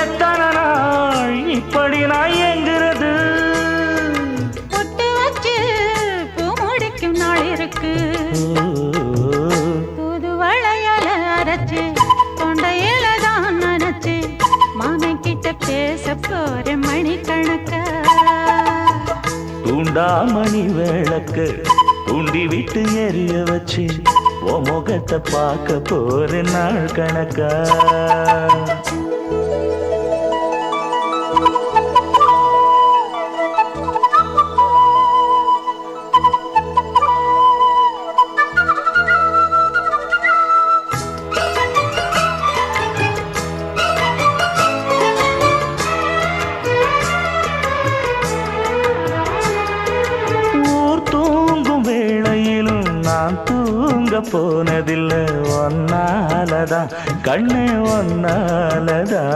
எத்தனை நாள் இப்படி நான் எங்கிறது? பொட்டு வச்சு பூ முடிக்கும் நாள் இருக்கு. புது வளையல அரைச்சு தொண்டையில தான் நினைச்சு மாமன் கிட்ட பேச போற மணிக்கணக்கா. தூண்டாமணி விளக்கு தூண்டி விட்டு எரிய வச்சு ஓ முகத்தை பார்க்க போற நாள் கணக்கா. நான் தூங்க போனதில்லை ஒன்னாலதான் கண்ணே ஒன்னாலதான்.